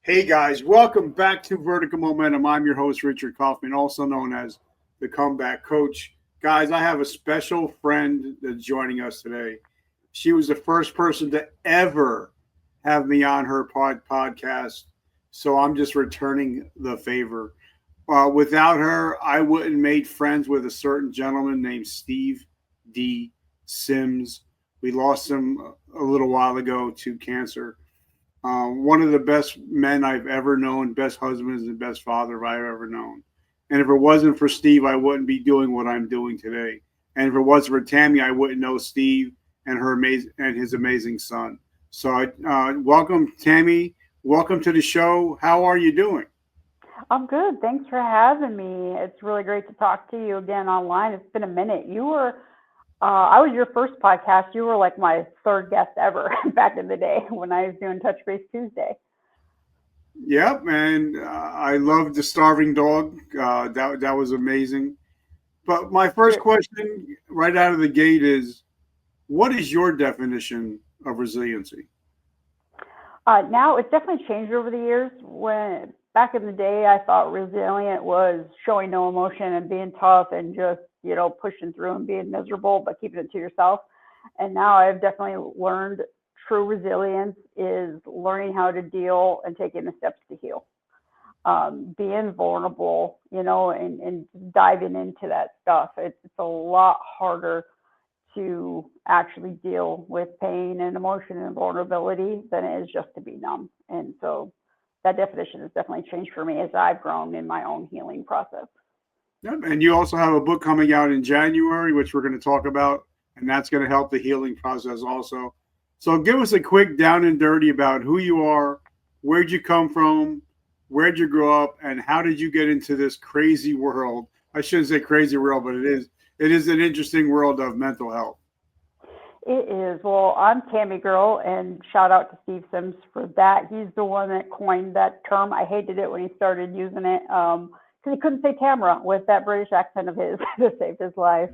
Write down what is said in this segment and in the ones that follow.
Hey guys, welcome back to Vertical Momentum. I'm your host, Richard Kaufman, also known as the Comeback Coach. Guys, I have a special friend that's joining us today. She was the first person to ever have me on her podcast, so I'm just returning the favor. Without her, I wouldn't made friends with a certain gentleman named Steve D. Sims. We lost him a little while ago to cancer. One of the best men I've ever known, best husband and best father I've ever known. And if it wasn't for Steve, I wouldn't be doing what I'm doing today. And if it wasn't for Tammy, I wouldn't know Steve and her amazing and his amazing son. So, welcome, Tammy. Welcome to the show. How are you doing? I'm good. Thanks for having me. It's really great to talk to you again online. It's been a minute. I was your first podcast. You were like my third guest ever back in the day when I was doing Touch Base Tuesday. Yep, and I love the starving dog. That was amazing. But my first It, question, right out of the gate, is what is your definition of resiliency? now it's definitely changed over the years. When back in the day, I thought resilient was showing no emotion and being tough and just pushing through and being miserable, but keeping it to yourself. And now I've definitely learned true resilience is learning how to deal and taking the steps to heal. Being vulnerable, and diving into that stuff. It's a lot harder to actually deal with pain and emotion and vulnerability than it is just to be numb. And so that definition has definitely changed for me as I've grown in my own healing process. Yep. And you also have a book coming out in January, which we're going to talk about, and that's going to help the healing process also. So give us a quick down and dirty about who you are, where'd you come from, where'd you grow up, and how did you get into this crazy world? I shouldn't say crazy world, but it is an interesting world of mental health. It is. Well, I'm Tami-Girl, and shout out to Steve Sims for that. He's the one that coined that term. I hated it when he started using it because he couldn't say Tamara with that British accent of his to save his life.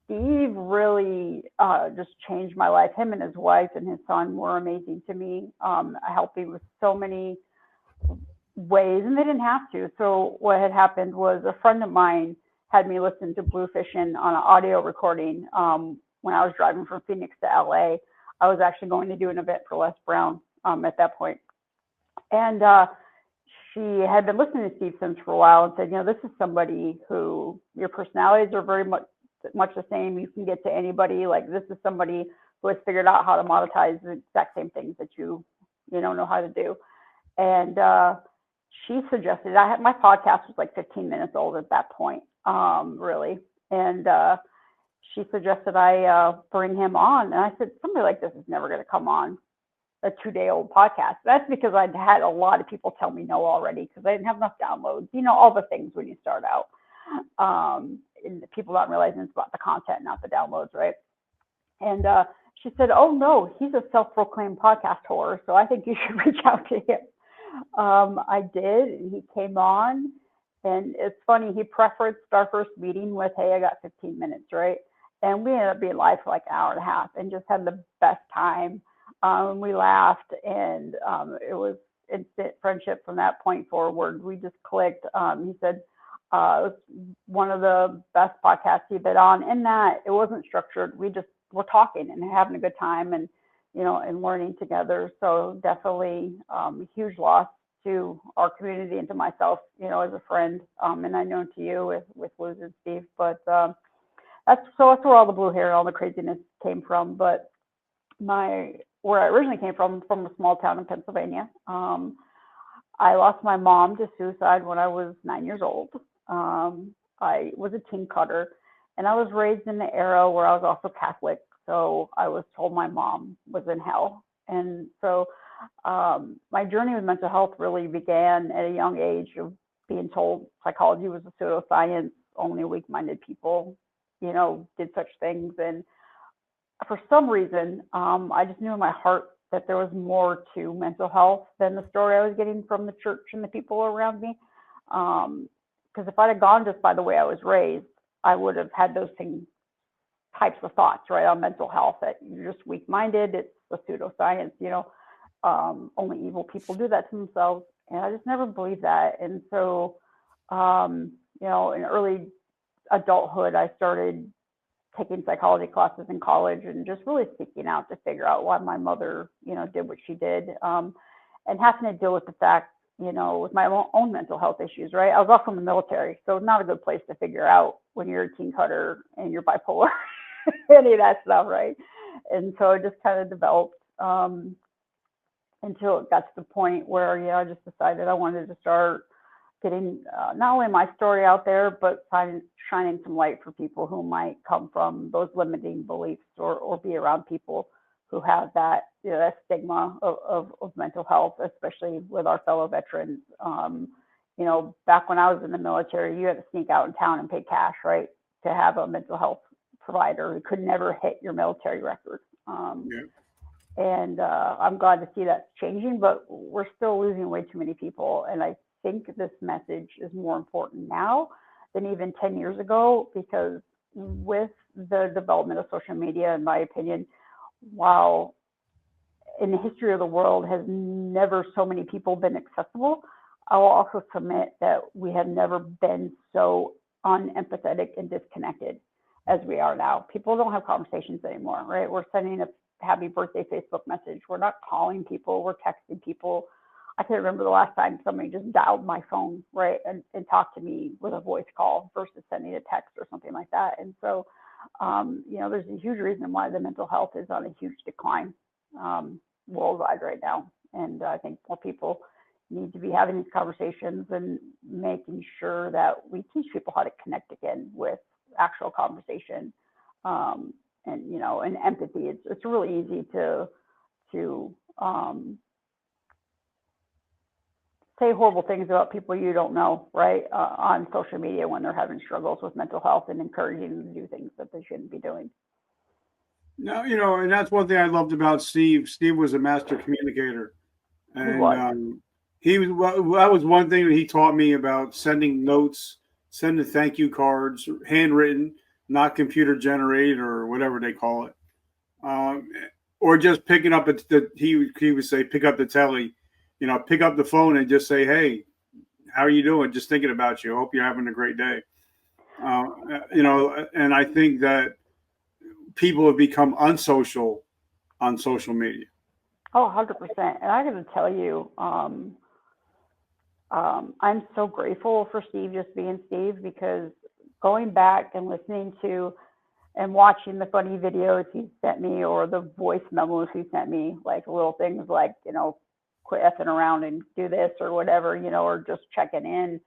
Steve really just changed my life. Him and his wife and his son were amazing to me. I helped him with so many ways, and they didn't have to. So what had happened was a friend of mine had me listen to Bluefishing on an audio recording when I was driving from Phoenix to LA. I was actually going to do an event for Les Brown at that point. And she had been listening to Steve Sims for a while and said, this is somebody who your personalities are very much the same. You can get to anybody. Like, this is somebody who has figured out how to monetize the exact same things that you don't know how to do. And she suggested my podcast was like 15 minutes old at that point, really. And she suggested I bring him on. And I said, somebody like this is never going to come on a 2-day-old podcast. That's because I'd had a lot of people tell me no already because I didn't have enough downloads. All the things when you start out. And people not realizing it's about the content, not the downloads, right? And she said, oh, no, he's a self-proclaimed podcast whore, so I think you should reach out to him. I did, and he came on. And it's funny, he preferenced our first meeting with, hey, I got 15 minutes, right? And we ended up being live for like an hour and a half and just had the best time. We laughed, and it was instant friendship from that point forward. We just clicked. He said it was one of the best podcasts he'd been on, in that it wasn't structured. We just were talking and having a good time and learning together. So definitely a huge loss to our community and to myself, as a friend. And I know to you with losing Steve, but that's where all the blue hair and all the craziness came from. But where I originally came from a small town in Pennsylvania. I lost my mom to suicide when I was 9 years old. I was a teen cutter, and I was raised in the era where I was also Catholic. So I was told my mom was in hell. And so my journey with mental health really began at a young age of being told psychology was a pseudoscience, only weak-minded people, did such things. And for some reason, I just knew in my heart that there was more to mental health than the story I was getting from the church and the people around me. Because if I'd have gone just by the way I was raised, I would have had those same types of thoughts, right, on mental health, that you're just weak-minded, it's a pseudoscience, only evil people do that to themselves. And I just never believed that. And so, you know, in early adulthood, I started taking psychology classes in college and just really seeking out to figure out why my mother, you know, did what she did, and having to deal with the fact, you know, with my own mental health issues, right? I was also in the military, so not a good place to figure out when you're a teen cutter and you're bipolar, any of that stuff, right? And so it just kind of developed until it got to the point where, yeah, I just decided I wanted to start getting not only my story out there, but shining some light for people who might come from those limiting beliefs or be around people who have that, you know, that stigma of mental health, especially with our fellow veterans. You know, back when I was in the military, you had to sneak out in town and pay cash, right, to have a mental health provider who could never hit your military record. Yeah. And I'm glad to see that's changing, but we're still losing way too many people. And I think this message is more important now than even 10 years ago, because with the development of social media, in my opinion, while in the history of the world has never so many people been accessible, I will also submit that we have never been so unempathetic and disconnected as we are now. People don't have conversations anymore, right? We're sending a happy birthday Facebook message. We're not calling people, we're texting people. I can't remember the last time somebody just dialed my phone, right, and talked to me with a voice call versus sending a text or something like that. And so, you know, there's a huge reason why the mental health is on a huge decline worldwide right now. And I think more people need to be having these conversations and making sure that we teach people how to connect again with actual conversation, and, you know, and empathy. It's really easy to say horrible things about people you don't know, right, on social media when they're having struggles with mental health, and encouraging them to do things that they shouldn't be doing. No, you know, and that's one thing I loved about Steve. Steve was a master communicator, He and was. he was that was one thing that he taught me about sending notes, sending thank you cards, handwritten, not computer generated or whatever they call it, um, or just picking up he would say pick up the telly, you know, pick up the phone and just say, hey, how are you doing? Just thinking about you. I hope you're having a great day. Uh, you know, and I think that people have become unsocial on social media. Oh, 100%. And I got to tell you, I'm so grateful for Steve just being Steve, because going back and listening to and watching the funny videos he sent me, or the voice memos he sent me, like little things like, you know, quit effing around and do this or whatever, you know, or just checking in,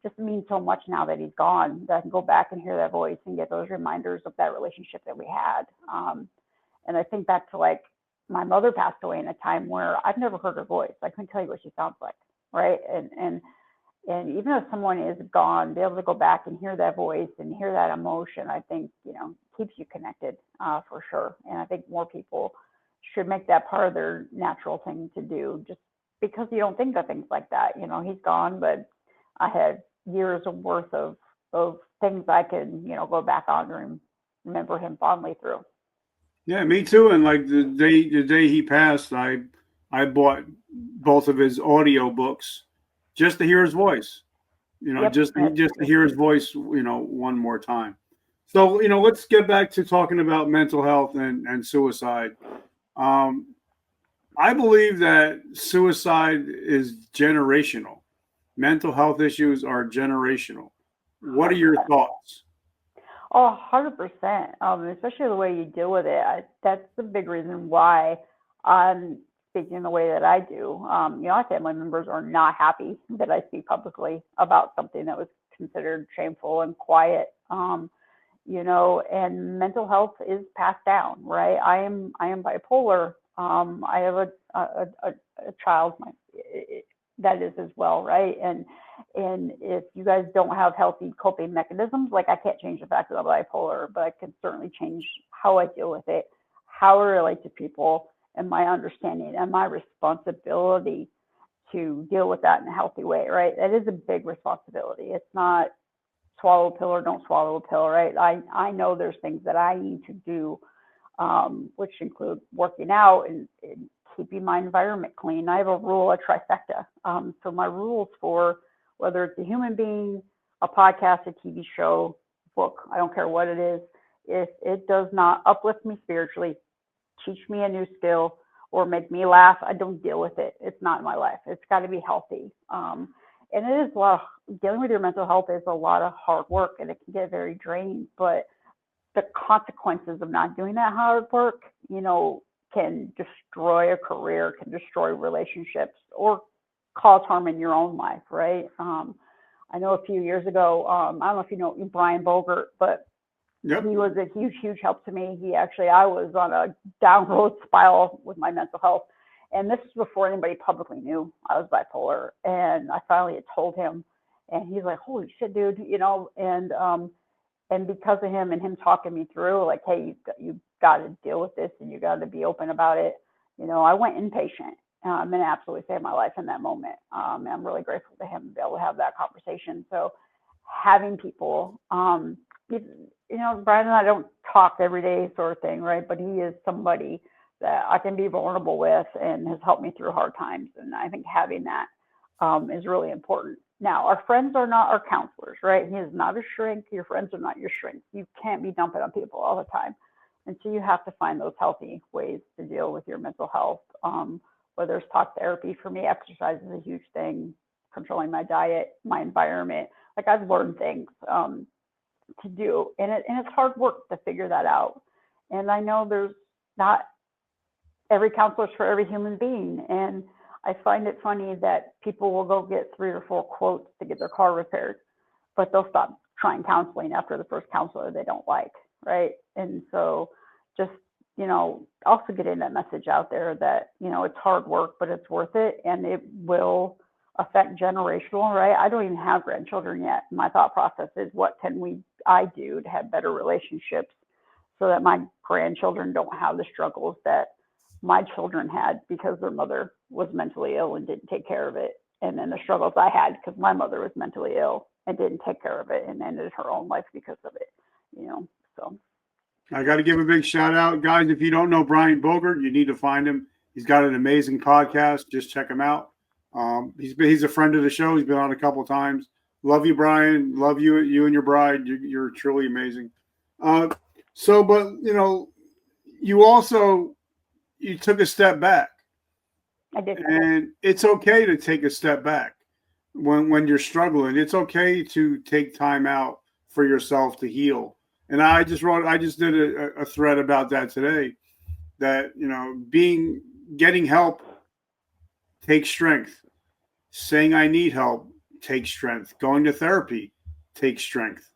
just means so much now that he's gone, that I can go back and hear that voice and get those reminders of that relationship that we had. And I think back to, like, my mother passed away in a time where I've never heard her voice. I couldn't tell you what she sounds like, right? And even if someone is gone, be able to go back and hear that voice and hear that emotion, I think, you know, keeps you connected, for sure. And I think more people should make that part of their natural thing to do, just because you don't think of things like that. You know, he's gone, but I had years of worth of things I could, you know, go back on and remember him fondly through. Yeah, me too. And like the day he passed, I bought both of his audio books just to hear his voice. You know, Yep. just to hear his voice, you know, one more time. So, you know, let's get back to talking about mental health and suicide. Um, I believe that suicide is generational. Mental health issues are generational. What are your 100%. thoughts? Oh, 100%. Especially the way you deal with it. That's the big reason why I'm speaking the way that I do. You know, my family members are not happy that I speak publicly about something that was considered shameful and quiet. You know, and mental health is passed down, right? I am bipolar. I have a child that is as well, right? And if you guys don't have healthy coping mechanisms, like, I can't change the fact that I'm bipolar, but I can certainly change how I deal with it, how I relate to people, and my understanding and my responsibility to deal with that in a healthy way, right? That is a big responsibility. It's not swallow a pill or don't swallow a pill, right? I know there's things that I need to do, which include working out and keeping my environment clean. I have a rule, a trifecta. So my rules for whether it's a human being, a podcast, a TV show, book, I don't care what it is, if it does not uplift me spiritually, teach me a new skill, or make me laugh, I don't deal with it. It's not in my life. It's got to be healthy. And it is a lot dealing with your mental health is a lot of hard work, and it can get very draining. But the consequences of not doing that hard work, can destroy a career, can destroy relationships, or cause harm in your own life, right? I know a few years ago, I don't know if you know Brian Bogert, but Yep. he was a huge, huge help to me. I was on a downward spiral with my mental health. And this was before anybody publicly knew I was bipolar. And I finally had told him, and he's like, holy shit, dude, and because of him and him talking me through, like, hey, you've got to deal with this and you got to be open about it. I went inpatient and absolutely saved my life in that moment. And I'm really grateful to him to be able to have that conversation. So having people, Brian and I don't talk every day sort of thing, right? But he is somebody that I can be vulnerable with and has helped me through hard times. And I think having that is really important. Now, our friends are not our counselors, right? He is not a shrink. Your friends are not your shrinks. You can't be dumping on people all the time. And so you have to find those healthy ways to deal with your mental health. Whether it's talk therapy, for me, exercise is a huge thing, controlling my diet, my environment. Like, I've learned things to do, and it's hard work to figure that out. And I know there's not every counselor's for every human being. And I find it funny that people will go get 3 or 4 quotes to get their car repaired, but they'll stop trying counseling after the first counselor they don't like, right? And so just, also getting that message out there that, it's hard work, but it's worth it, and it will affect generational, right? I don't even have grandchildren yet. My thought process is, what can I do to have better relationships so that my grandchildren don't have the struggles that my children had because their mother was mentally ill and didn't take care of it. And then the struggles I had because my mother was mentally ill and didn't take care of it and ended her own life because of it, so. I got to give a big shout out, guys. If you don't know Brian Bogert, you need to find him. He's got an amazing podcast. Just check him out. He's a friend of the show. He's been on a couple of times. Love you, Brian. Love you and your bride. You're truly amazing. But you took a step back. I did. And it's okay to take a step back when you're struggling. It's okay to take time out for yourself to heal. And I just did a thread about that today, that, getting help takes strength. Saying I need help takes strength. Going to therapy takes strength.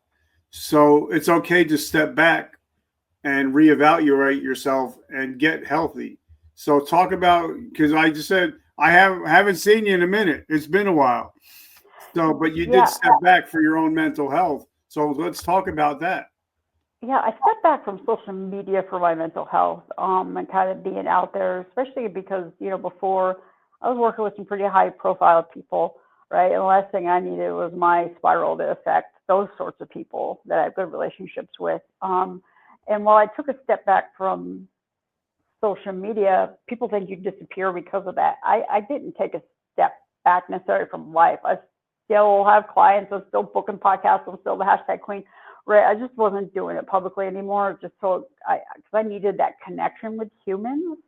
So it's okay to step back and reevaluate yourself and get healthy. So talk about, because I just said I haven't seen you in a minute. It's been a while. So, but you did step back for your own mental health. So let's talk about that. Yeah, I stepped back from social media for my mental health, and kind of being out there, especially because, before I was working with some pretty high profile people, right? And the last thing I needed was my spiral to affect those sorts of people that I have good relationships with. And while I took a step back from social media, people think you disappear because of that. I didn't take a step back necessarily from life. I still have clients. I'm still booking podcasts. I'm still the hashtag queen. Right. I just wasn't doing it publicly anymore, just so because I needed that connection with humans.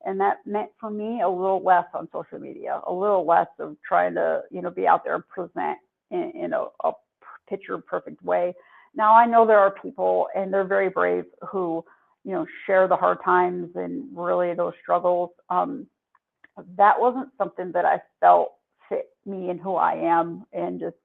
And that meant for me a little less on social media, a little less of trying to, be out there and present in a picture perfect way. Now, I know there are people, and they're very brave, who, share the hard times and really those struggles. That wasn't something that I felt fit me and who I am, and just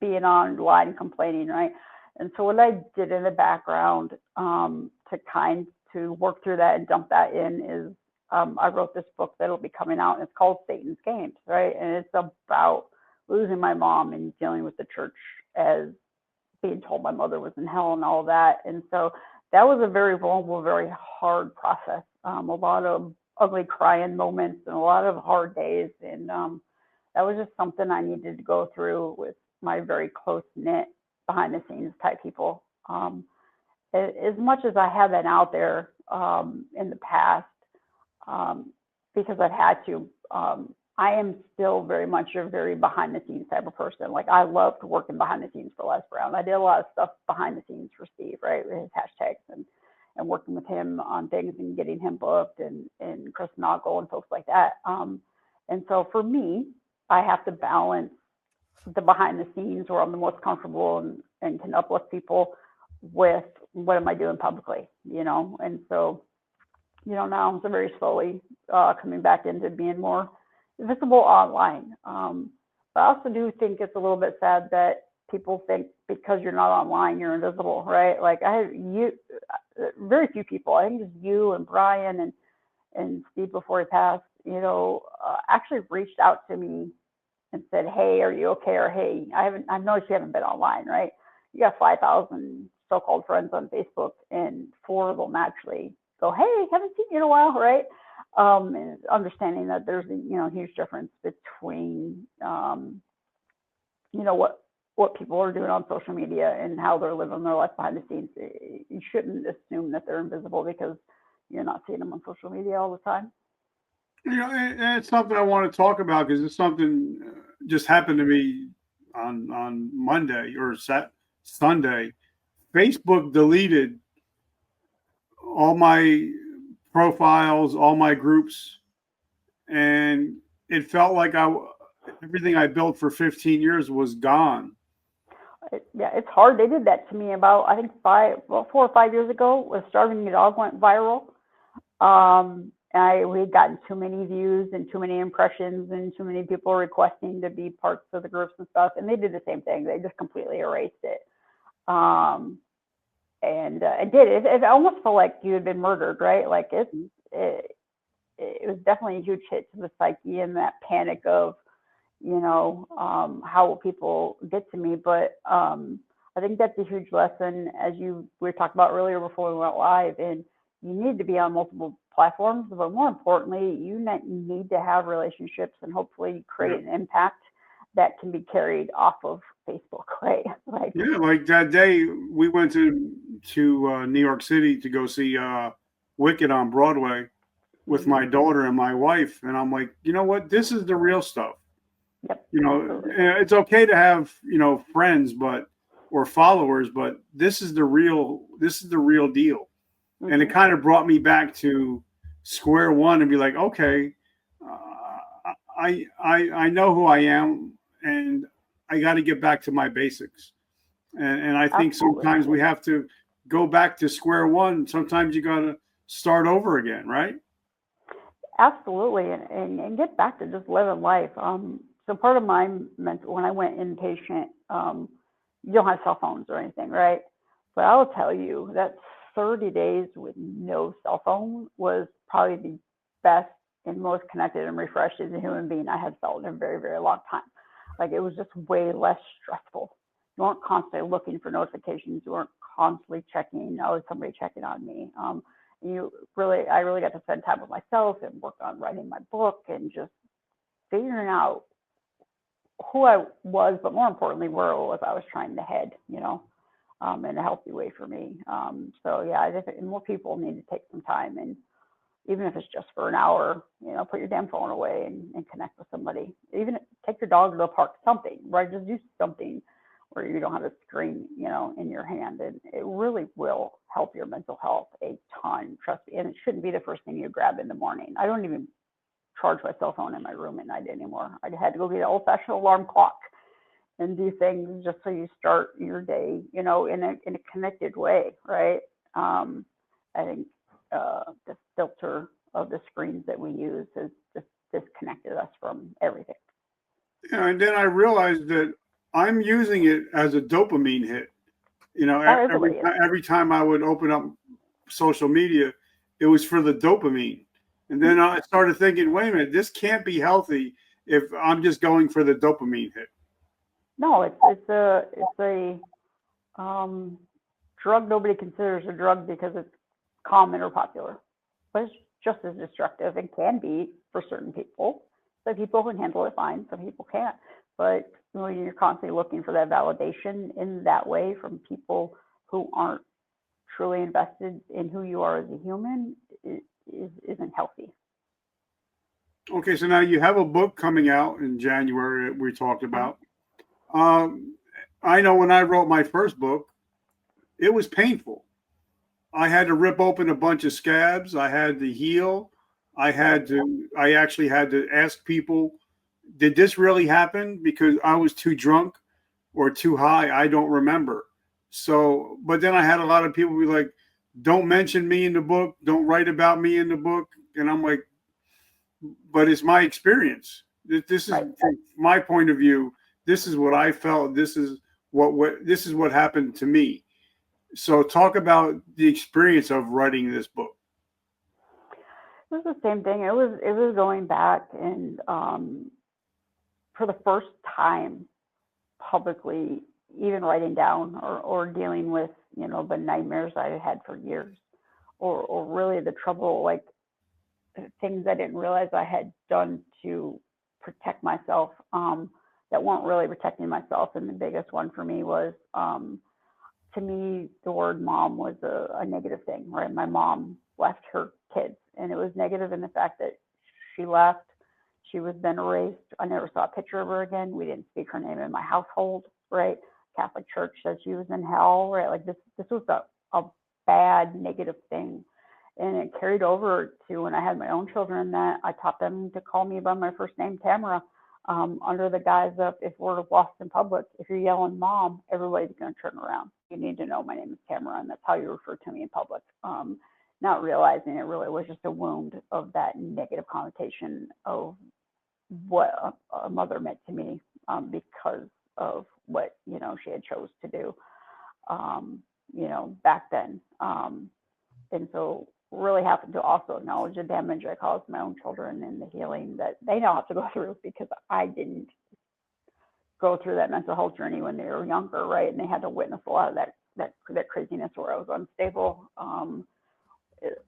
being online and complaining, right? And so what I did in the background to work through that and dump that in is I wrote this book that'll be coming out, and it's called Satan's Games, right? And it's about losing my mom and dealing with the church as being told my mother was in hell and all that. And so that was a very vulnerable, very hard process. A lot of ugly crying moments and a lot of hard days. And that was just something I needed to go through with my very close-knit, behind the scenes type people. As much as I have been out there in the past, because I've had to. I am still very much a very behind the scenes type of person. Like I loved working behind the scenes for Les Brown. I did a lot of stuff behind the scenes for Steve, right? With his hashtags and working with him on things and getting him booked and Chris Noggle and folks like that. And so for me, I have to balance the behind the scenes where I'm the most comfortable and can uplift people with what am I doing publicly, And so, now I'm very slowly coming back into being more visible online. But I also do think it's a little bit sad that people think because you're not online, you're invisible, right? Like I have very few people, I think it's you and Brian and Steve before he passed, actually reached out to me and said, hey, are you okay? Or, hey, I've noticed you haven't been online, right? You got 5,000 so-called friends on Facebook, and 4 of them actually go, hey, haven't seen you in a while, right? And understanding that there's a huge difference between what people are doing on social media and how they're living their life behind the scenes. You shouldn't assume that they're invisible because you're not seeing them on social media all the time. And it's something I want to talk about because it's something just happened to me on Monday or Sunday. Facebook deleted all my profiles, all my groups, and it felt like everything I built for 15 years was gone. Yeah, it's hard. They did that to me about, I think 4 or 5 years ago when Starving Your Dog went viral. We had gotten too many views and too many impressions and too many people requesting to be parts of the groups and stuff. And they did the same thing. They just completely erased it. It did. It almost felt like you had been murdered, right? Like it was definitely a huge hit to the psyche and that panic of, how will people get to me? But I think that's a huge lesson, as we were talking about earlier before we went live. And you need to be on multiple platforms, but more importantly, you need to have relationships and hopefully create an impact that can be carried off of Facebook, right? Like that day we went to New York City to go see Wicked on Broadway with my daughter and my wife, and I'm like, you know what? This is the real stuff. Yep. It's okay to have friends, or followers, but this is the real deal. Mm-hmm. And it kind of brought me back to square one and be like, okay, I know who I am, and I got to get back to my basics. And I think sometimes we have to go back to square one. Sometimes you got to start over again, right? Absolutely, and get back to just living life. So part of my mental, when I went inpatient, you don't have cell phones or anything, right? But I will tell you that 30 days with no cell phone was probably the best and most connected and refreshed as a human being I had felt in a very, very long time. Like it was just way less stressful. You weren't constantly looking for notifications. You weren't constantly checking, is somebody checking on me? I really got to spend time with myself and work on writing my book and just figuring out who I was, but more importantly, where I was trying to head, in a healthy way for me. I think more people need to take some time, and even if it's just for an hour, put your damn phone away and connect with somebody. Even take your dog to the park, something, right? Just do something where you don't have a screen, in your hand. And it really will help your mental health a ton, trust me. And it shouldn't be the first thing you grab in the morning. I don't even charge my cell phone in my room at night anymore. I had to go get an old-fashioned alarm clock and do things just so you start your day, in a connected way, right? I think the filter of the screens that we use has just disconnected us from everything. Yeah, and then I realized that I'm using it as a dopamine hit. Every time I would open up social media, it was for the dopamine. And then I started thinking, wait a minute, this can't be healthy if I'm just going for the dopamine hit. No, it's a drug nobody considers a drug because it's common or popular, but it's just as destructive and can be for certain people. Some people can handle it fine, some people can't. But when you're constantly looking for that validation in that way from people who aren't truly invested in who you are as a human, it isn't healthy. Okay, so now you have a book coming out in January we talked about. Um, I know when I wrote my first book, it was painful. I had to rip open a bunch of scabs. I had to heal. I actually had to ask people, did this really happen? Because I was too drunk or too high. I don't remember. So, but then I had a lot of people be like, don't mention me in the book. Don't write about me in the book. And I'm like, but it's my experience. This is Right. from my point of view. This is what I felt. This is what happened to me. So talk about the experience of writing this book. It was the same thing. It was going back and for the first time publicly, even writing down or dealing with, the nightmares I had had for years, or really the trouble, like things I didn't realize I had done to protect myself, that weren't really protecting myself. And the biggest one for me was, to me, the word mom was a negative thing, right? My mom left her kids, and it was negative in the fact that she left. She was then erased. I never saw a picture of her again. We didn't speak her name in my household, right? Catholic Church said she was in hell, right? Like this was a bad negative thing. And it carried over to when I had my own children, that I taught them to call me by my first name, Tamara, under the guise of, if we're lost in public, if you're yelling mom, everybody's going to turn around. You need to know my name is Tamara, and that's how you refer to me in public. Not realizing it really was just a wound of that negative connotation of what a mother meant to me, because of what she had chose to do, back then. And so really having to also acknowledge the damage I caused my own children and the healing that they now have to go through, because I didn't go through that mental health journey when they were younger, right? And they had to witness a lot of that craziness where I was unstable. It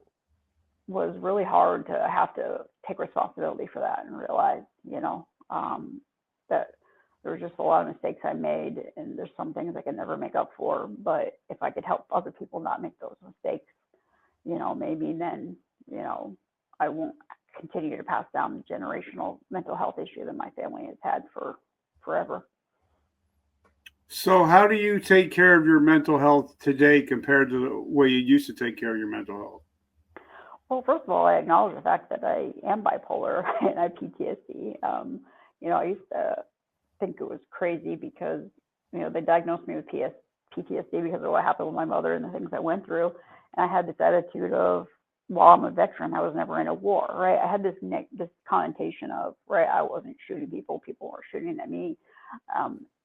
was really hard to have to take responsibility for that and realize, that there were just a lot of mistakes I made, and there's some things I could never make up for. But if I could help other people not make those mistakes, maybe then, I won't continue to pass down the generational mental health issue that my family has had for forever. So how do you take care of your mental health today compared to the way you used to take care of your mental health? Well, first of all, I acknowledge the fact that I am bipolar and I have PTSD. I used to think it was crazy because, they diagnosed me with PTSD because of what happened with my mother and the things I went through. And I had this attitude of, well, I'm a veteran. I was never in a war, right? I had this connotation of, right, I wasn't shooting people. People were shooting at me.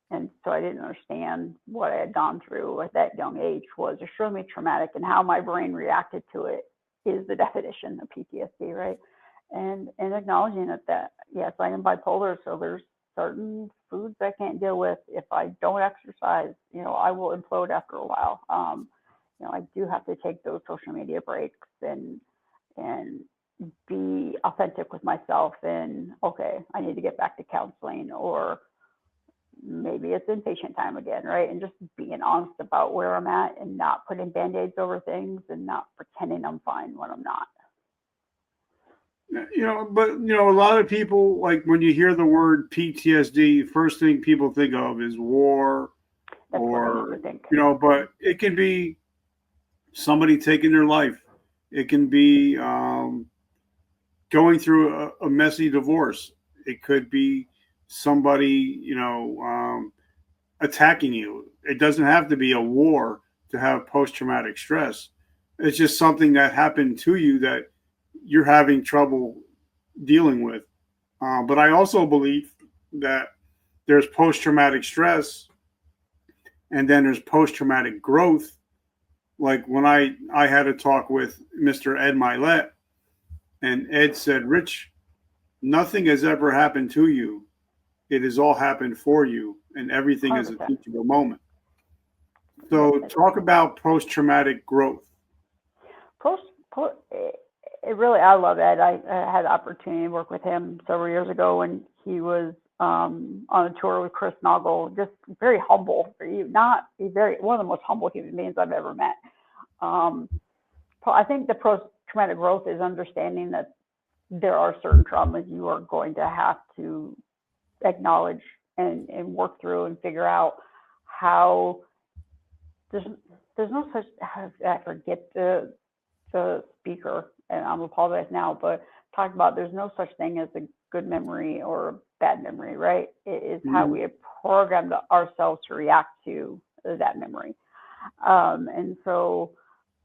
And so I didn't understand what I had gone through at that young age was extremely traumatic, and how my brain reacted to it is the definition of PTSD, right? And acknowledging that yes, I am bipolar, so there's certain foods I can't deal with. If I don't exercise, I will implode after a while. I do have to take those social media breaks and be authentic with myself. And okay, I need to get back to counseling, or maybe it's inpatient time again, right? And just being honest about where I'm at, and not putting band-aids over things, and not pretending I'm fine when I'm not. A lot of people, like when you hear the word PTSD, first thing people think of is war, That's what I used or to think. but it can be somebody taking their life. It can be going through a messy divorce. It could be somebody, attacking you. It doesn't have to be a war to have post traumatic stress. It's just something that happened to you that you're having trouble dealing with. But I also believe that there's post traumatic stress, and then there's post traumatic growth. Like when I had a talk with Mr. Ed Milet, and Ed said, Rich, nothing has ever happened to you. It has all happened for you, and everything is a 100%. teachable moment. Yes, So talk about post traumatic growth. post, post it really, I love Ed. I had the opportunity to work with him several years ago when he was on a tour with Chris Noggle. Just very humble. Not very one of the most humble human beings I've ever met. I think the post traumatic growth is understanding that there are certain traumas you are going to have to acknowledge and work through and figure out how there's no such, I forget the speaker, and I'm apologize now, but talked about there's no such thing as a good memory or a bad memory, right? It is how we have programmed ourselves to react to that memory. And so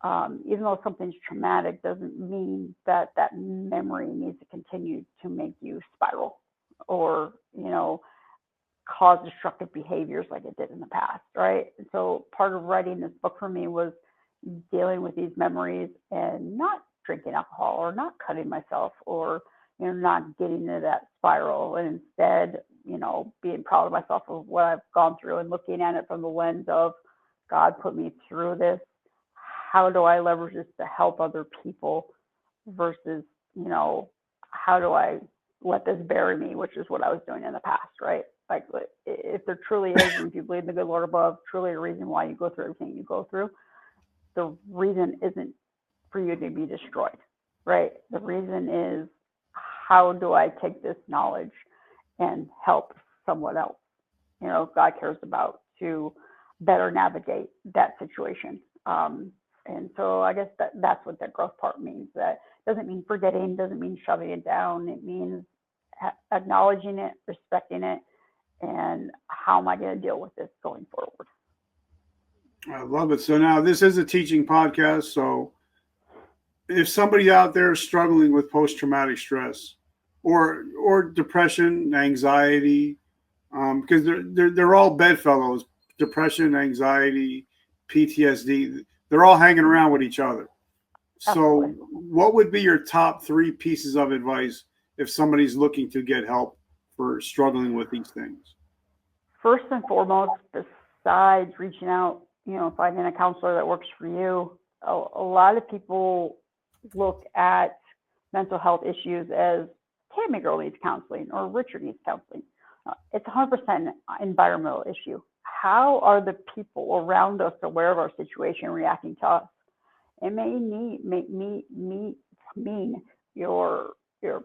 even though something's traumatic doesn't mean that that memory needs to continue to make you spiral or, cause destructive behaviors like it did in the past, right? And so part of writing this book for me was dealing with these memories and not drinking alcohol or not cutting myself or, not getting into that spiral, and instead, being proud of myself of what I've gone through and looking at it from the lens of God put me through this. How do I leverage this to help other people versus, how do I let this bury me, which is what I was doing in the past, right? Like, if there truly is, and if you believe in the good Lord above, truly a reason why you go through everything you go through, the reason isn't for you to be destroyed, right? The reason is, how do I take this knowledge and help someone else, God cares about, to better navigate that situation. And so I guess that's what that growth part means. That doesn't mean forgetting, doesn't mean shoving it down. It means acknowledging it, respecting it, and how am I going to deal with this going forward? I love it. So now this is a teaching podcast. So if somebody out there is struggling with post-traumatic stress or depression, anxiety, because they're all bedfellows, depression, anxiety, PTSD, they're all hanging around with each other. So what would be your top 3 pieces of advice if somebody's looking to get help for struggling with these things? First and foremost, besides reaching out, finding a counselor that works for you, a lot of people look at mental health issues as Tami-Girl needs counseling or Richard needs counseling. It's 100% environmental issue. How are the people around us aware of our situation reacting to us? It may mean your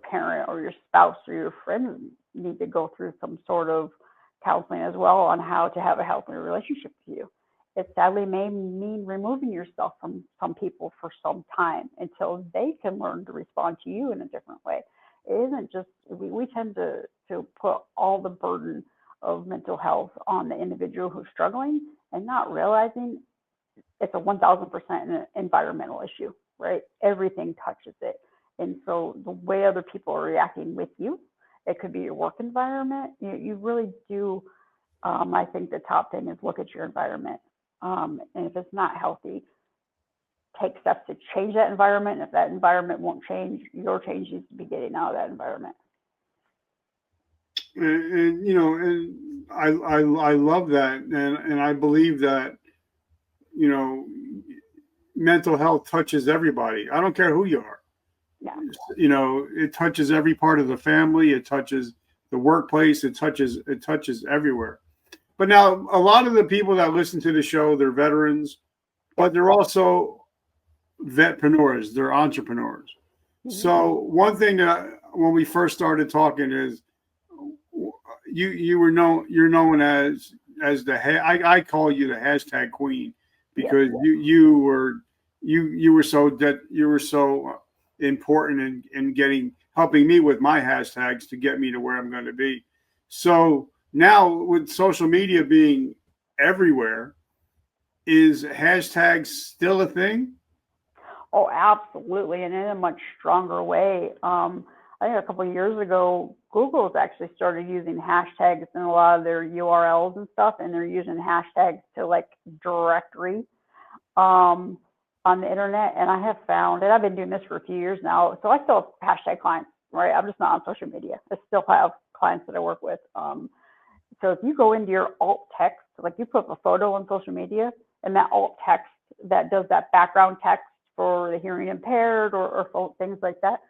parent or your spouse or your friend need to go through some sort of counseling as well on how to have a healthy relationship with you. It sadly may mean removing yourself from some people for some time until they can learn to respond to you in a different way. It isn't just, we tend to put all the burden of mental health on the individual who's struggling and not realizing it's a 1,000% environmental issue, right? Everything touches it. And so the way other people are reacting with you, it could be your work environment. You really do, I think the top thing is look at your environment. And if it's not healthy, take steps to change that environment. And if that environment won't change, your change needs to be getting out of that environment. And I love that, and I believe that mental health touches everybody. I don't care who you are. Yeah. It touches every part of the family. It touches the workplace. It touches everywhere. But now a lot of the people that listen to the show, they're veterans, but they're also vetpreneurs. They're entrepreneurs. Mm-hmm. So one thing that when we first started talking is you're known as I call you the hashtag queen because you were so important in helping me with my hashtags to get me to where I'm going to be. So now with social media being everywhere, is hashtags still a thing? Oh, absolutely, and in a much stronger way. I think a couple of years ago, Google has actually started using hashtags in a lot of their URLs and stuff, and they're using hashtags to like directory on the internet. And I have found, and I've been doing this for a few years now, so I still have hashtag clients, right? I'm just not on social media. I still have clients that I work with. So if you go into your alt text, like you put up a photo on social media, and that alt text that does that background text for the hearing impaired or things like that,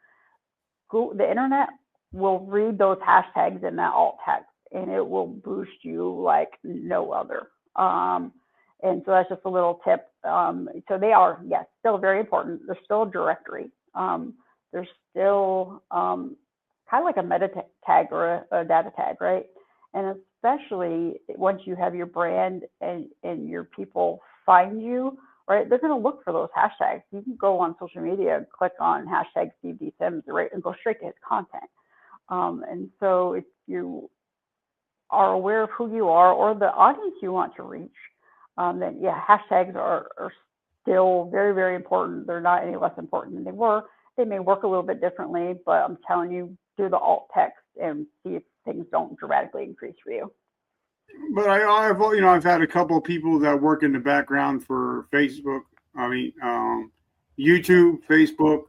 the internet will read those hashtags in that alt text, and it will boost you like no other. And so that's just a little tip. So they are, yes, still very important. They're still a directory. there's still kind of like a meta tag or a data tag, right? And especially once you have your brand and your people find you, right? They're going to look for those hashtags. You can go on social media and click on hashtag Steve D. Sims, right, and go straight to his content. And so if you are aware of who you are or the audience you want to reach, then yeah, hashtags are still very, very important. They're not any less important than they were. They may work a little bit differently, but I'm telling you, do the alt text and see if things don't dramatically increase for you. But I've had a couple of people that work in the background for Facebook. I mean, YouTube, Facebook,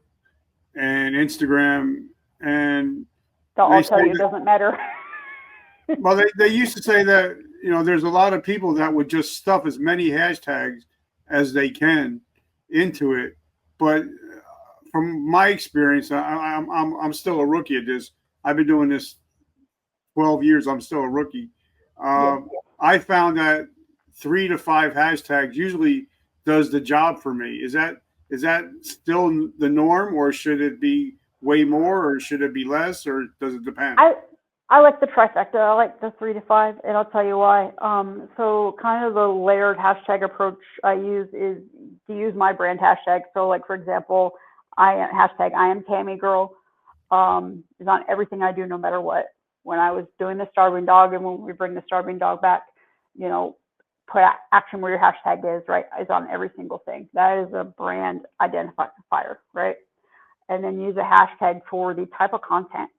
and Instagram, and I'll tell you, it doesn't matter. Well, they used to say that, there's a lot of people that would just stuff as many hashtags as they can into it. But from my experience, I'm still a rookie at this. I've been doing this 12 years. I'm still a rookie. I found that 3 to 5 hashtags usually does the job for me. Is that still the norm, or should it be way more, or should it be less, or does it depend? I like the trifecta. I like the 3 to 5, and I'll tell you why. So kind of the layered hashtag approach I use is to use my brand hashtag. So like, for example, hashtag I am Tami-Girl is on everything I do, no matter what. When I was doing the starving dog, and when we bring the starving dog back, put action where your hashtag is, right, is on every single thing. That is a brand identifier, right? And then use a hashtag for the type of content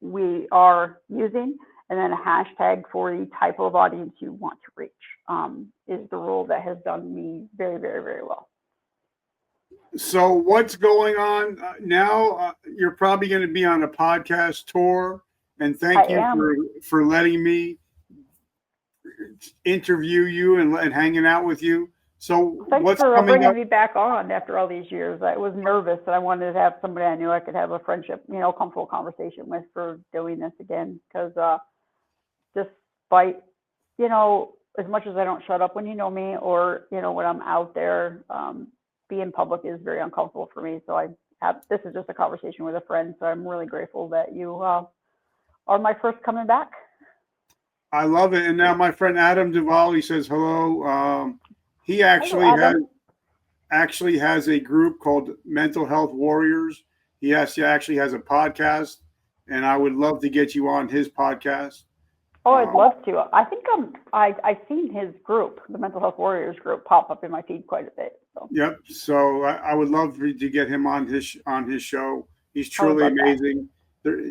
we are using, and then a hashtag for the type of audience you want to reach is the rule that has done me very, very, very well. So what's going on now? You're probably going to be on a podcast tour, and thank you for letting me interview you and hanging out with you. So thanks for bringing me back on after all these years. I was nervous, and I wanted to have somebody I knew I could have a friendship, comfortable conversation with for doing this again. Because despite, as much as I don't shut up when you know me, or when I'm out there, being public is very uncomfortable for me. So this is just a conversation with a friend. So I'm really grateful that you are my first coming back. I love it. And now my friend Adam Duvall, he says hello. He actually has a group called Mental Health Warriors. He actually has a podcast, and I would love to get you on his podcast. Oh, I'd love to. I think I've seen his group, the Mental Health Warriors group, pop up in my feed quite a bit. So. Yep. So I would love to get him on his show. He's truly amazing.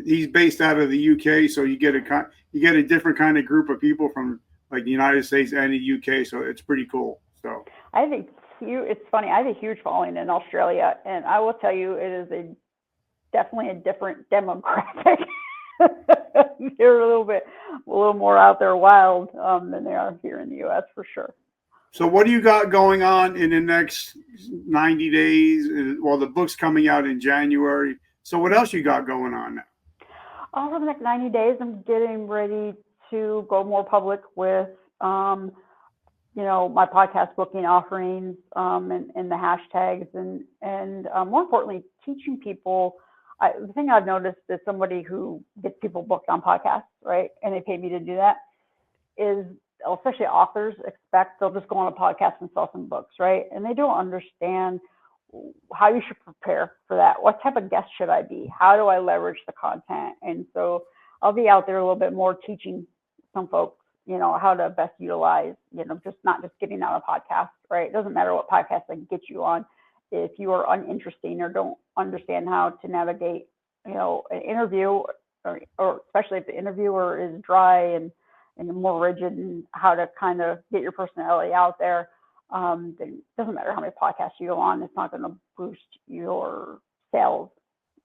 He's based out of the UK, so you get a different kind of group of people from like the United States and the UK. So it's pretty cool. So it's funny. I have a huge following in Australia, and I will tell you, it is definitely a different demographic. They're a little more out there wild than they are here in the U.S. for sure. So what do you got going on in the next 90 days? Well, the book's coming out in January. So what else you got going on now? For the next 90 days, I'm getting ready to go more public with, my podcast booking offerings and the hashtags and more importantly, teaching people. The thing I've noticed is somebody who gets people booked on podcasts, right, and they pay me to do that, is especially authors expect they'll just go on a podcast and sell some books, right? And they don't understand how you should prepare for that. What type of guest should I be? How do I leverage the content? And so I'll be out there a little bit more teaching some folks, how to best utilize, not just getting on a podcast, right? It doesn't matter what podcast I get you on. If you are uninteresting or don't understand how to navigate, an interview, or especially if the interviewer is dry and more rigid, and how to kind of get your personality out there, then it doesn't matter how many podcasts you go on. It's not going to boost your sales,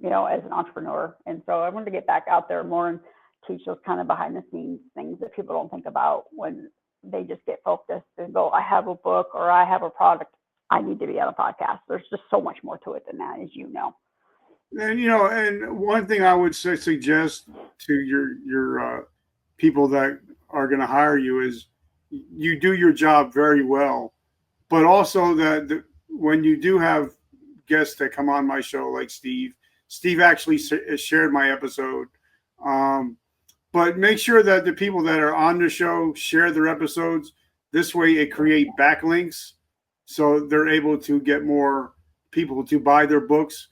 as an entrepreneur. And so I wanted to get back out there more and teach those kind of behind the scenes things that people don't think about when they just get focused and go, I have a book or I have a product. I need to be on a podcast. There's just so much more to it than that, as you know. And and one thing I would suggest to your people that are going to hire you is you do your job very well, but also that when you do have guests that come on my show like Steve Steve actually shared my episode. But make sure that the people that are on the show share their episodes. This way it creates backlinks so they're able to get more people to buy their books.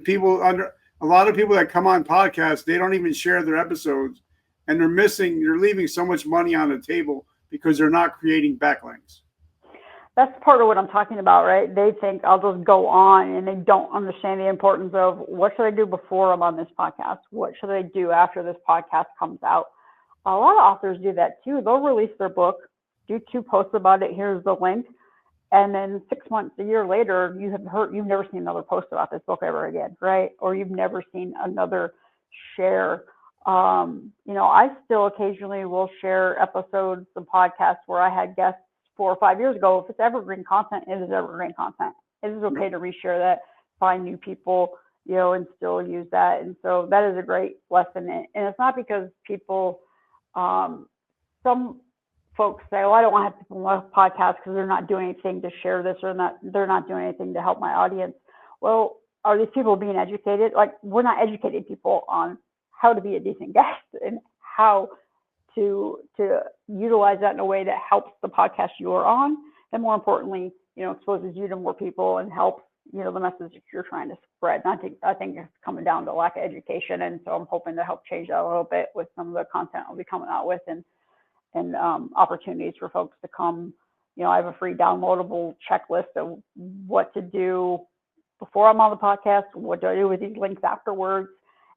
People under a lot of people that come on podcasts, they don't even share their episodes, and they're leaving so much money on the table because they're not creating backlinks. That's part of what I'm talking about, right? They think I'll just go on, and they don't understand the importance of what should I do before I'm on this podcast? What should I do after this podcast comes out? A lot of authors do that too. They'll release their book, do 2 posts about it. Here's the link. And then 6 months, a year later, you've never seen another post about this book ever again, right? Or you've never seen another share. I still occasionally will share episodes of podcasts where I had guests 4 or 5 years ago. If it's evergreen content, it is evergreen content. It is okay to reshare that, find new people, and still use that. And so that is a great lesson. And it's not because people, some folks say, "Oh, I don't want to have people on a podcast because they're not doing anything to share this, or they're not doing anything to help my audience." Well, are these people being educated? Like, we're not educating people on how to be a decent guest and how to utilize that in a way that helps the podcast you're on, and more importantly, exposes you to more people and helps the message that you're trying to spread. And I think it's coming down to lack of education, and so I'm hoping to help change that a little bit with some of the content I'll be coming out with, and opportunities for folks to come. I have a free downloadable checklist of what to do before I'm on the podcast, what do I do with these links afterwards,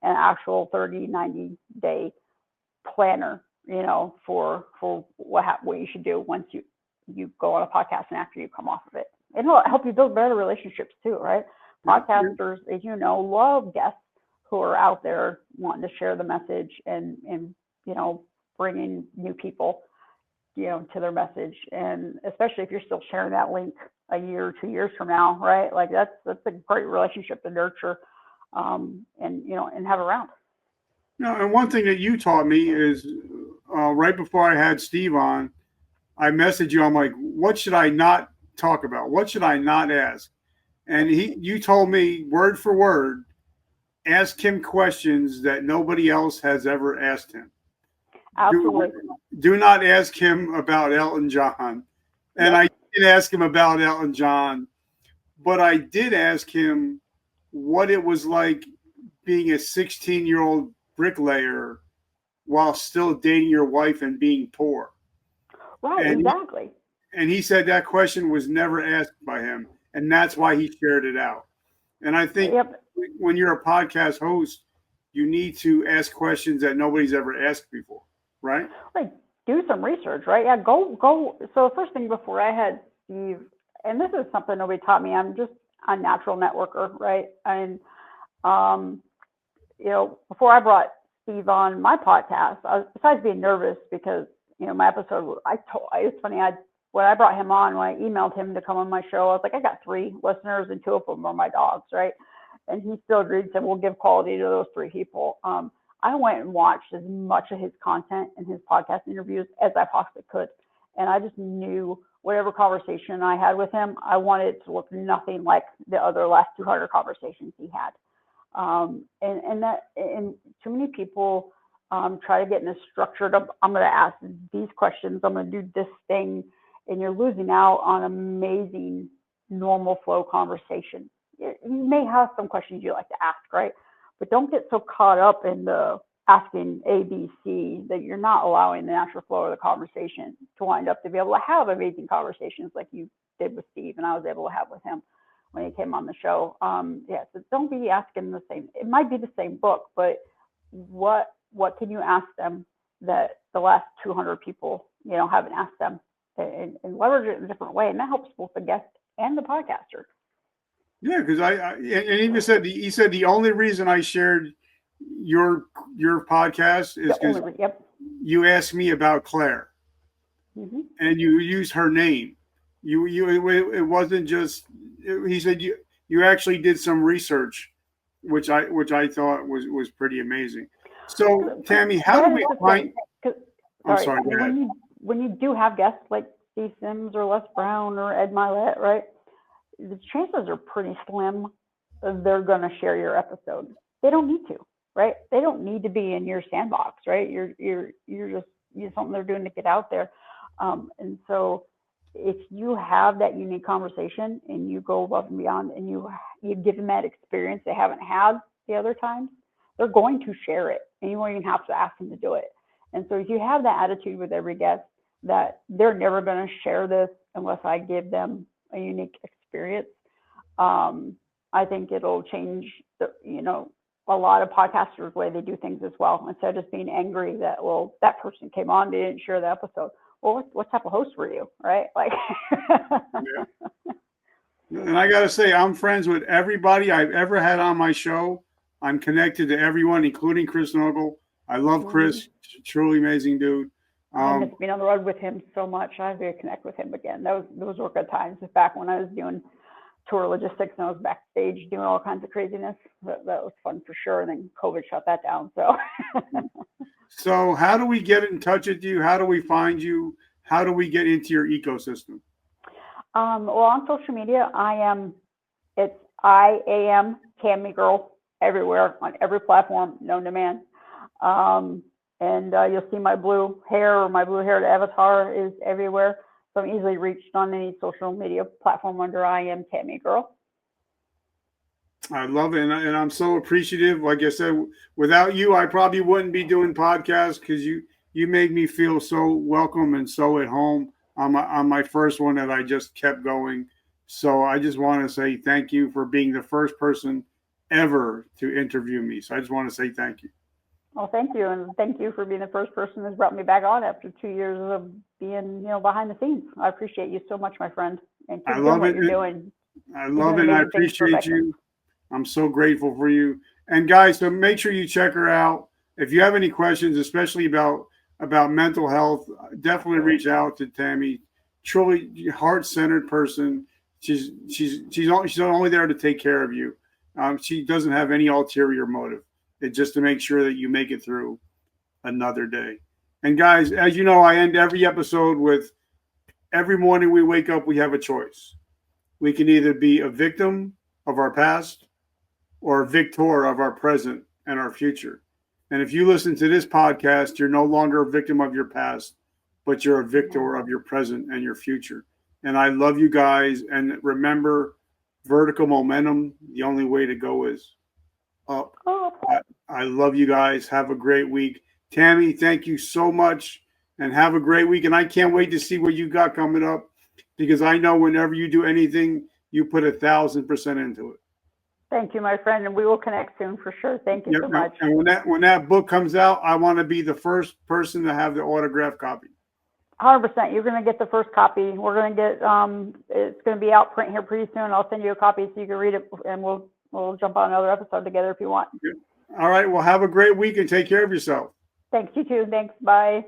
and an actual 30, 90-day planner, for what you should do once you go on a podcast and after you come off of it. It'll help you build better relationships too, right? Podcasters, as you know, love guests who are out there wanting to share the message and bringing new people, to their message. And especially if you're still sharing that link a year or 2 years from now, right? Like that's a great relationship to nurture, and have around. No, and one thing that you taught me is right before I had Steve on, I messaged you. I'm like, what should I not talk about? What should I not ask? And you told me word for word, ask him questions that nobody else has ever asked him. Absolutely. Do not ask him about Elton John. And I didn't ask him about Elton John, but I did ask him what it was like being a 16-year-old bricklayer while still dating your wife and being poor. Right, and exactly. He said that question was never asked by him, and that's why he shared it out. And I think when you're a podcast host, you need to ask questions that nobody's ever asked before, right? Like, do some research, right? Yeah, go. So the first thing before I had Steve, and this is something nobody taught me, I'm just a natural networker, right? And, before I brought Steve on my podcast, besides being nervous because, my episode, it's funny, when I brought him on, when I emailed him to come on my show, I was like, I got 3 listeners and 2 of them are my dogs, right? And he still agreed and said, we'll give quality to those 3 people. I went and watched as much of his content and his podcast interviews as I possibly could. And I just knew whatever conversation I had with him, I wanted it to look nothing like the other last 200 conversations he had. And too many people try to get in a structured, I'm going to ask these questions, I'm going to do this thing, and you're losing out on amazing normal flow conversation. You may have some questions you like to ask, right? But don't get so caught up in the asking A, B, C that you're not allowing the natural flow of the conversation to wind up to be able to have amazing conversations like you did with Steve and I was able to have with him when he came on the show. So don't be asking the same. It might be the same book, but what can you ask them that the last 200 people, haven't asked them, and leverage it in a different way, and that helps both the guest and the podcaster. Yeah, because and he said the only reason I shared your podcast is because you asked me about Claire, and you used her name. It wasn't just. He said you actually did some research, which I thought was pretty amazing. So Tammy, how do we find? I'm sorry. Go ahead. When you do have guests like Steve Sims or Les Brown or Ed Milet, right? The chances are pretty slim they're going to share your episode. They don't need to, right? They don't need to be in your sandbox, right? You're something they're doing to get out there. And so if you have that unique conversation and you go above and beyond and you give them that experience they haven't had the other times, they're going to share it, and you won't even have to ask them to do it. And so if you have that attitude with every guest that they're never going to share this unless I give them a unique experience, I think it'll change a lot of podcasters' way they do things as well. Instead of just being angry that, well, that person came on, they didn't share the episode. Well, what type of host were you, right? Like, Yeah. And I got to say, I'm friends with everybody I've ever had on my show. I'm connected to everyone, including Chris Noble. I love Chris, truly amazing dude. I miss being on the road with him so much. I have to connect with him again. Those were good times. Back when I was doing tour logistics and I was backstage doing all kinds of craziness. That was fun for sure. And then COVID shut that down. So how do we get in touch with you? How do we find you? How do we get into your ecosystem? Well, on social media, I am Tami-Girl everywhere, on every platform known to man. And you'll see my blue hair, or my blue haired avatar is everywhere. So I'm easily reached on any social media platform under I am Tami-Girl. I love it. And I'm so appreciative. Like I said, without you, I probably wouldn't be doing podcasts, because you made me feel so welcome and so at home on my first one that I just kept going. So I just want to say thank you for being the first person ever to interview me. So I just want to say thank you. Well, thank you. And thank you for being the first person that's brought me back on after 2 years of being, behind the scenes. I appreciate you so much, my friend. And keep doing what you're doing. I love it. And I appreciate you. I'm so grateful for you. And guys, so make sure you check her out. If you have any questions, especially about mental health, definitely reach out to Tami. Truly heart-centered person. She's only there to take care of you. She doesn't have any ulterior motive. It's just to make sure that you make it through another day. And guys, as you know, I end every episode with, every morning we wake up, we have a choice. We can either be a victim of our past or a victor of our present and our future. And if you listen to this podcast, you're no longer a victim of your past, but you're a victor of your present and your future. And I love you guys. And remember, vertical momentum, the only way to go is up. I love you guys. Have a great week. Tami, thank you so much, and have a great week. And I can't wait to see what you got coming up, because I know whenever you do anything, you put 1,000% into it. Thank you, my friend, and we will connect soon for sure. Thank you so much. And when that book comes out, I want to be the first person to have the autographed copy. 100%. You're going to get the first copy. We're going to get it's going to be out print here pretty soon. I'll send you a copy so you can read it, and we'll jump on another episode together if you want. All right. Well, have a great week and take care of yourself. Thanks, you too. Thanks. Bye.